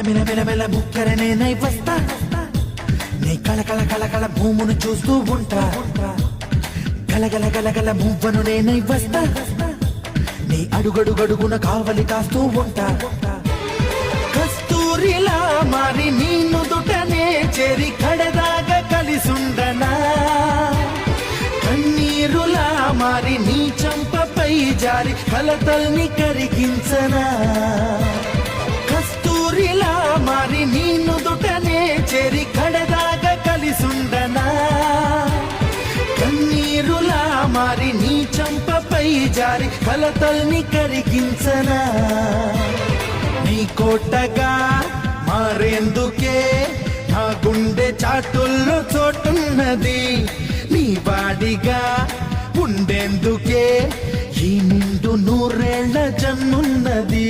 మెలమెల ముక్కరనే వస్తా నీ కళ భూమును చూస్తూ ఉంటా గలగల మువ్వను నేనై వస్తా నీ అడుగడుగడుగున కావలి కాస్తూ ఉంటా కస్తూరిలా మారి నీ నుదుటనే చేరి కడదాగా కలిసుండనా కన్నీరులా మారి నీ చంపపై జారి కలతల్ని కరిగించనా కస్తూరిలా మారి నీ నుదుటనే చేరి కడదాగా కలిసుండనా కన్నీరులా మారి నీ చంపపై జారి కలతల్ని కరిగించనా నీ కోటగా మారేందుకే నా గుండె చాటుల్లో చోటున్నది నీ వాడిగా ఉండేందుకే ఈ నిండు 100 ఏళ్ల జన్మున్నది.